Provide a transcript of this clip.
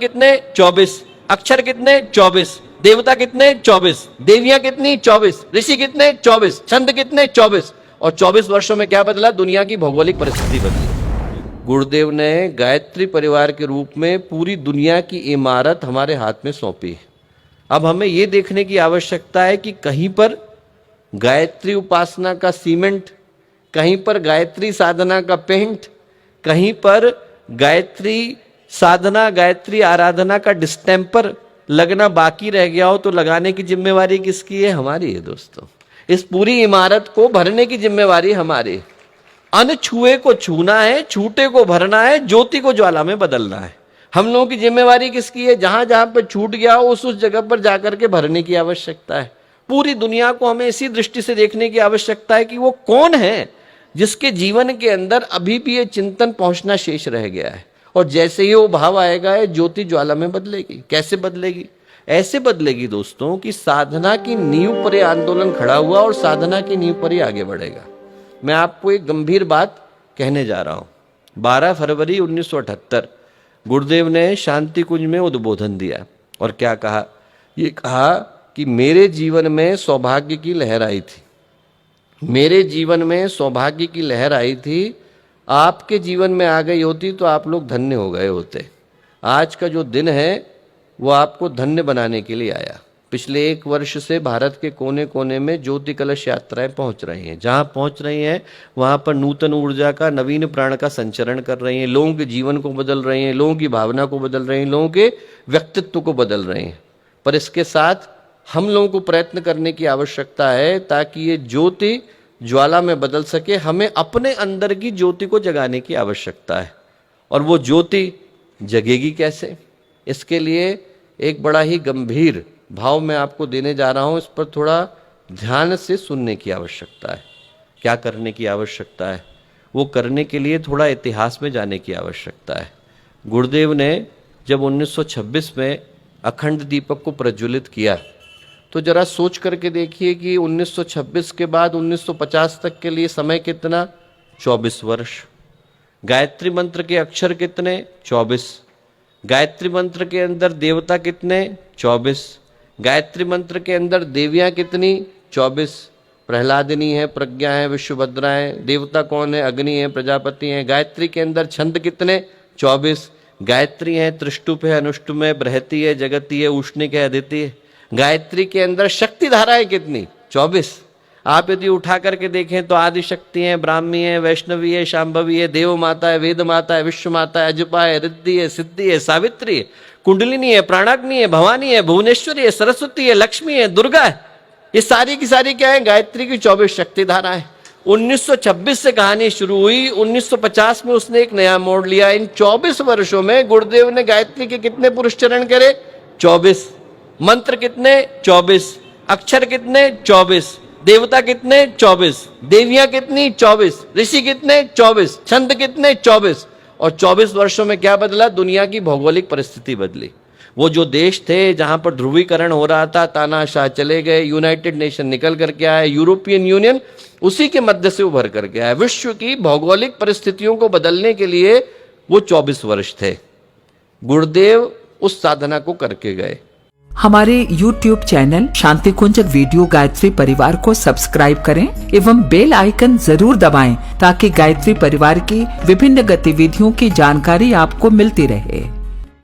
कितने? 24। अक्षर कितने? 24। देवता कितने? 24। देवियां कितनी? 24। ऋषि कितने? 24। छंद कितने? 24। और 24 वर्षों में क्या बदला? दुनिया की भौगोलिक परिस्थिति बदली। गुरुदेव ने गायत्री परिवार के रूप में पूरी दुनिया की इमारत हमारे हाथ में सौंपी। अब हमें यह देखने की आवश्यकता है कि कहीं पर गायत्री उपासना का सीमेंट, कहीं पर गायत्री साधना का पेंट, कहीं पर गायत्री साधना, गायत्री आराधना का डिस्टेम्पर लगना बाकी रह गया हो तो लगाने की जिम्मेवारी किसकी है? हमारी है दोस्तों। इस पूरी इमारत को भरने की जिम्मेवारी हमारी। अनछुए को छूना है, छूटे को भरना है, ज्योति को ज्वाला में बदलना है। हम लोगों की जिम्मेवारी किसकी है? जहां जहां पर छूट गया हो उस जगह पर जाकर के भरने की आवश्यकता है। पूरी दुनिया को हमें इसी दृष्टि से देखने की आवश्यकता है कि वो कौन है जिसके जीवन के अंदर अभी भी ये चिंतन पहुंचना शेष रह गया है। और जैसे ही वो भाव आएगा ये ज्योति ज्वाला में बदलेगी। कैसे बदलेगी? ऐसे बदलेगी दोस्तों कि साधना की नींव पर आंदोलन खड़ा हुआ और साधना की नींव पर ही आगे बढ़ेगा। मैं आपको एक गंभीर बात कहने जा रहा हूं। 12 फरवरी 1978 गुरुदेव ने शांति कुंज में उद्बोधन दिया और क्या कहा? ये कहा कि मेरे जीवन में सौभाग्य की लहर आई थी। मेरे जीवन में सौभाग्य की लहर आई थी। आपके जीवन में आ गई होती तो आप लोग धन्य हो गए होते। आज का जो दिन है वो आपको धन्य बनाने के लिए आया। पिछले 1 वर्ष से भारत के कोने कोने में ज्योति कलश यात्राएं पहुंच रही हैं। जहां पहुंच रही हैं वहां पर नूतन ऊर्जा का, नवीन प्राण का संचरण कर रही हैं। लोगों के जीवन को बदल रही हैं, लोगों की भावना को बदल रही हैं, लोगों के व्यक्तित्व को बदल रही हैं। पर इसके साथ हम लोगों को प्रयत्न करने की आवश्यकता है ताकि ये ज्योति ज्वाला में बदल सके। हमें अपने अंदर की ज्योति को जगाने की आवश्यकता है। और वो ज्योति जगेगी कैसे? इसके लिए एक बड़ा ही गंभीर भाव मैं आपको देने जा रहा हूं। इस पर थोड़ा ध्यान से सुनने की आवश्यकता है। क्या करने की आवश्यकता है? वो करने के लिए थोड़ा इतिहास में जाने की आवश्यकता है। गुरुदेव ने जब 1926 में अखंड दीपक को प्रज्वलित किया तो जरा सोच करके देखिए कि 1926 के बाद 1950 तक के लिए समय कितना? 24 वर्ष। गायत्री मंत्र के अक्षर कितने? 24। गायत्री मंत्र के अंदर देवता कितने? 24। गायत्री मंत्र के अंदर देवियां कितनी? 24। प्रहलादिनी है, प्रज्ञा है, विश्वभद्रा है। देवता कौन है? अग्नि है, प्रजापति है। गायत्री के अंदर छंद कितने? 24। गायत्री है, त्रिष्टुप है, अनुष्टुप है, बृहति है, जगती है, उष्णिक है, अदिति है। गायत्री के अंदर शक्ति धाराएं कितनी? 24। आप यदि उठा करके देखें तो आदि शक्ति है, ब्राह्मी है, वैष्णवी है, शांभवी है, देव माता है, वेद माता है, विश्व माता है, अजपा है, रिद्धि है, सिद्धि है, सावित्री है, कुंडलिनी है, प्राणाग्नि है, भवानी है, भुवनेश्वरी है, सरस्वती है, लक्ष्मी है, दुर्गा है। ये सारी की सारी क्या है? गायत्री की 24 शक्ति धारा है। 1926 से कहानी शुरू हुई। 1950 में उसने एक नया मोड़ लिया। इन 24 वर्षों में गुरुदेव ने गायत्री के कितने पुरुषचरण करे? 24। मंत्र कितने? 24। अक्षर कितने? 24। देवता कितने? 24। देवियां कितनी? 24। ऋषि कितने? 24। छंद कितने? 24। और 24 वर्षों में क्या बदला? दुनिया की भौगोलिक परिस्थिति बदली। वो जो देश थे जहां पर ध्रुवीकरण हो रहा था, तानाशाह चले गए, यूनाइटेड नेशन निकल करके आया, यूरोपियन यूनियन उसी के मध्य से उभर करके आया। विश्व की भौगोलिक परिस्थितियों को बदलने के लिए वो 24 वर्ष थे। गुरुदेव उस साधना को करके गए। हमारे YouTube चैनल शांति कुंज वीडियो गायत्री परिवार को सब्सक्राइब करें एवं बेल आइकन जरूर दबाएं ताकि गायत्री परिवार की विभिन्न गतिविधियों की जानकारी आपको मिलती रहे।